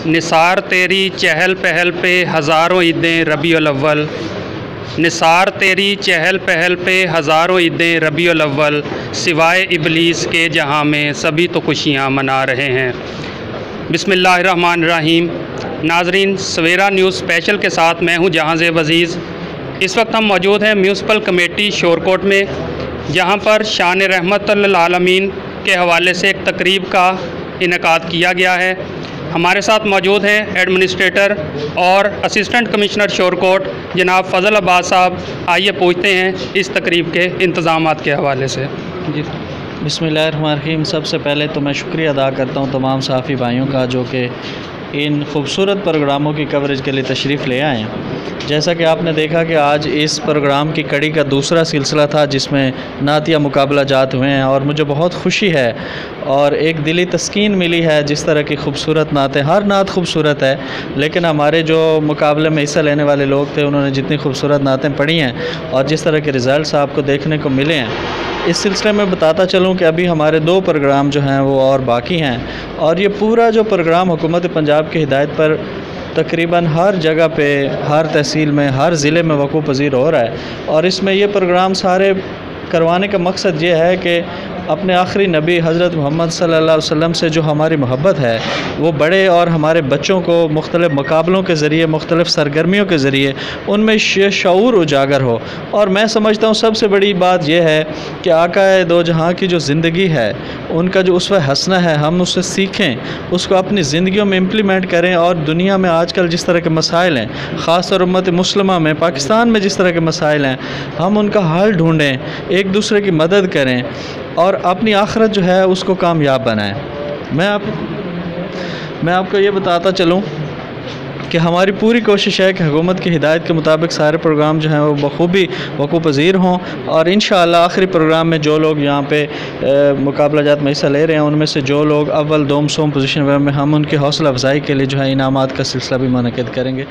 निसार तेरी चहल पहल पे हज़ारों ईदें रबीउल अव्वल, निसार तेरी चहल पहल पे हज़ारों ईदें रबीउल अव्वल, सिवाय इबलीस के जहाँ में सभी तो खुशियाँ मना रहे हैं। बिस्मिल्लाहिर्रहमानिर्रहीम। नाजरीन, सवेरा न्यूज़ स्पेशल के साथ मैं हूँ जहांज़ेब अज़ीज़। इस वक्त हम मौजूद हैं म्यूनसिपल कमेटी शोरकोट में, जहाँ पर शान रहमतुल आलमीन के हवाले से एक तकरीब का इनेकाद किया गया है। हमारे साथ मौजूद हैं एडमिनिस्ट्रेटर और असिस्टेंट कमिश्नर शोरकोट जनाब फ़ज़ल अब्बास साहब। आइए पूछते हैं इस तकरीब के इंतज़ामात के हवाले से। जी बिस्मिल्लाहिर्रहमानिर्रहीम। सबसे पहले तो मैं शुक्रिया अदा करता हूँ तमाम सहाफ़ी भाइयों का जो कि इन खूबसूरत प्रोग्रामों की कवरेज के लिए तशरीफ़ ले आए हैं। जैसा कि आपने देखा कि आज इस प्रोग्राम की कड़ी का दूसरा सिलसिला था जिसमें नातिया मुकाबला जात हुए हैं, और मुझे बहुत खुशी है और एक दिली तस्कीन मिली है। जिस तरह की खूबसूरत नातें, हर नात खूबसूरत है, लेकिन हमारे जो मुकाबले में हिस्सा लेने वाले लोग थे उन्होंने जितनी खूबसूरत नातें पढ़ी हैं और जिस तरह के रिज़ल्ट्स आपको देखने को मिले हैं, इस सिलसिले में बताता चलूँ कि अभी हमारे 2 प्रोग्राम जो हैं वो और बाकी हैं। और ये पूरा जो प्रोग्राम हुकूमत पंजाब की हिदायत पर तकरीबन हर जगह पे, हर तहसील में, हर ज़िले में वक़ूफ़ पज़ीर हो रहा है। और इसमें ये प्रोग्राम सारे करवाने का मकसद ये है कि अपने आखिरी नबी हज़रत मोहम्मद सल्लल्लाहु अलैहि वसल्लम से जो हमारी मोहब्बत है वो बड़े, और हमारे बच्चों को मुख्तलिफ़ मुकाबलों के ज़रिए, मुख्तलिफ़ सरगर्मियों के ज़रिए उनमें ये शऊर उजागर हो। और मैं समझता हूँ सबसे बड़ी बात यह है कि आक़ाए दो जहाँ की जो ज़िंदगी है, उनका जो उसवा हसना है, हम उससे सीखें, उसको अपनी ज़िंदगियों में इम्प्लीमेंट करें। और दुनिया में आजकल जिस तरह के मसाइल हैं, ख़ासतौर उम्मत मुस्लिमा में, पाकिस्तान में जिस तरह के मसाइल हैं, हम उनका हल ढूँढें, एक दूसरे की मदद करें और अपनी आखिरत जो है उसको कामयाब बनाएं। मैं आपको ये बताता चलूँ कि हमारी पूरी कोशिश है कि हुकूमत की हिदायत के मुताबिक सारे प्रोग्राम जो हैं वो बखूबी वक़ूफ़ पज़ीर हों। और इंशाअल्लाह आखिरी प्रोग्राम में जो लोग यहाँ पे मुकाबला जात में हिस्सा ले रहे हैं, उनमें से जो लोग अव्वल, दोम, सोम पोजीशन में, हम उनकी हौसला अफजाई के लिए जो है इनामात का सिलसिला भी मुनक़िद करेंगे।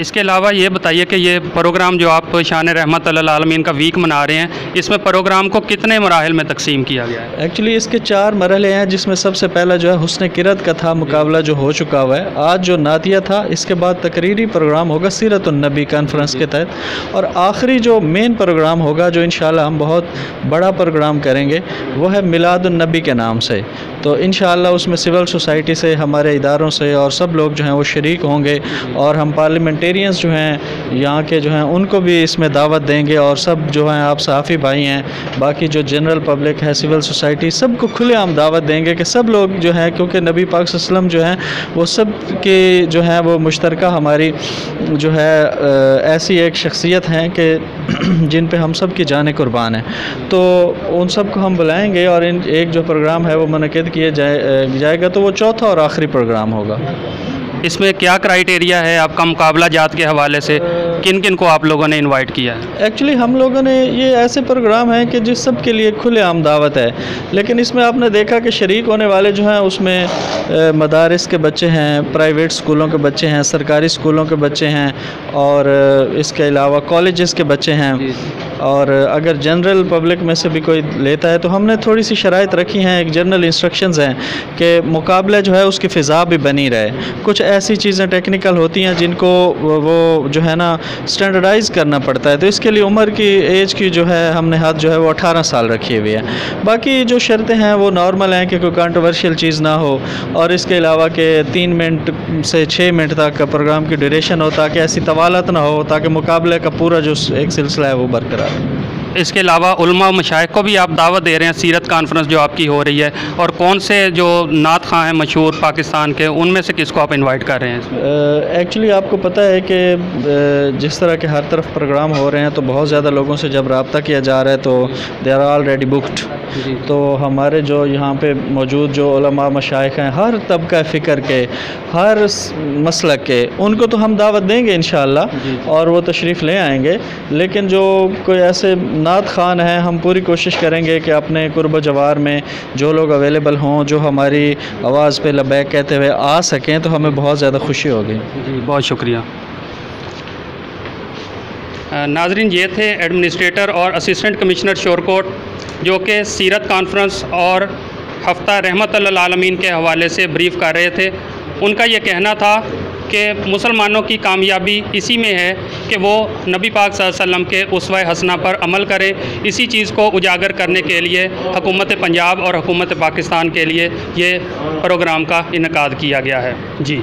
इसके अलावा ये बताइए कि ये प्रोग्राम जो आप शान रहमतुल आलमीन का वीक मना रहे हैं, इसमें प्रोग्राम को कितने मराहिल में तकसीम किया गया है? एक्चुअली इसके 4 मरहले हैं, जिसमें सबसे पहला जो है हुस्न किरत का था मुकाबला जो हो चुका हुआ है। आज जो नातिया था, इसके बाद तकरीरी प्रोग्राम होगा सीरतुन नबी कॉन्फ्रेंस के तहत, और आखिरी जो मेन प्रोग्राम होगा जो इंशाअल्लाह हम बहुत बड़ा प्रोग्राम करेंगे वो है मिलादुन नबी के नाम से। तो इंशाअल्लाह उसमें सिविल सोसाइटी से, हमारे इदारों से और सब लोग जो हैं वो शरीक होंगे, और हम पार्लियामेंटेरियंस जो हैं यहाँ के जो हैं उनको भी इसमें दावत देंगे। और सब जो हैं, आप सहाफ़ी भाई हैं, बाकी जो जनरल पब्लिक है, सिविल सोसाइटी, सबको खुलेआम दावत देंगे कि सब लोग जो हैं, क्योंकि नबी पाक सल्लल्लाहु अलैहि वसल्लम जो हैं वो सब के जो हैं वो मुश्तरका हमारी जो है ऐसी एक शख्सियत हैं कि जिन पे हम सब की जानें कुर्बान हैं। तो उन सब को हम बुलाएंगे और इन एक जो प्रोग्राम है वो मुनक़िद किया जाएगा। तो वो चौथा और आखिरी प्रोग्राम होगा। इसमें क्या क्राइटेरिया है आपका मुकाबला जात के हवाले से? किन किन को आप लोगों ने इनवाइट किया है? एक्चुअली हम लोगों ने ये ऐसे प्रोग्राम हैं कि जिस सब के लिए खुलेआम दावत है, लेकिन इसमें आपने देखा कि शरीक होने वाले जो हैं उसमें मदारिस के बच्चे हैं, प्राइवेट स्कूलों के बच्चे हैं, सरकारी स्कूलों के बच्चे हैं, और इसके अलावा कॉलेजेस के बच्चे हैं। और अगर जनरल पब्लिक में से भी कोई लेता है तो हमने थोड़ी सी शराइत रखी हैं, एक जनरल इंस्ट्रक्शंस हैं कि मुकाबले जो है उसकी फ़िज़ा भी बनी रहे। कुछ ऐसी चीज़ें टेक्निकल होती हैं जिनको वो जो है ना स्टैंडर्डाइज़ करना पड़ता है, तो इसके लिए उम्र की एज की जो है हमने हद जो है वो 18 साल रखी हुई है। बाकी जो शर्तें हैं वो नॉर्मल हैं कि कोई कंट्रोवर्शियल चीज़ ना हो, और इसके अलावा कि 3 मिनट से 6 मिनट तक का प्रोग्राम की ड्यूरेशन हो, ताकि ऐसी तवालत ना हो, ताकि मुकाबले का पूरा जो एक सिलसिला है वो बरकरार। इसके अलावा उलमा व मशाइख को भी आप दावत दे रहे हैं सीरत कॉन्फ्रेंस जो आपकी हो रही है, और कौन से जो नात खां हैं मशहूर पाकिस्तान के, उनमें से किसको आप इनवाइट कर रहे हैं? एक्चुअली आपको पता है कि जिस तरह के हर तरफ प्रोग्राम हो रहे हैं तो बहुत ज़्यादा लोगों से जब रब्ता किया जा रहा है तो दे आर ऑलरेडी बुक्ड। तो हमारे जो यहाँ पे मौजूद जो उलमा मशाइख हैं, हर तबका फ़िक्र के, हर मसलक के, उनको तो हम दावत देंगे इंशाअल्लाह और वो तशरीफ़ ले आएंगे। लेकिन जो कोई ऐसे नात खान हैं, हम पूरी कोशिश करेंगे कि अपने कुर्ब जवार में जो लोग अवेलेबल हों, जो हमारी आवाज़ पे लबैक कहते हुए आ सकें, तो हमें बहुत ज़्यादा खुशी होगी। जी, बहुत शुक्रिया। नाजरीन, ये थे एडमिनिस्ट्रेटर और असिस्टेंट कमिश्नर शोरकोट जो कि सीरत कॉन्फ्रेंस और हफ्ता रहमतुल आलमीन के हवाले से ब्रीफ़ कर रहे थे। उनका ये कहना था कि मुसलमानों की कामयाबी इसी में है कि वो नबी पाक सल्लल्लाहु अलैहि वसल्लम के उस्वा हसना पर अमल करें। इसी चीज़ को उजागर करने के लिए हुकूमत पंजाब और हुकूमत पाकिस्तान के लिए ये प्रोग्राम का इनकाद किया गया है। जी।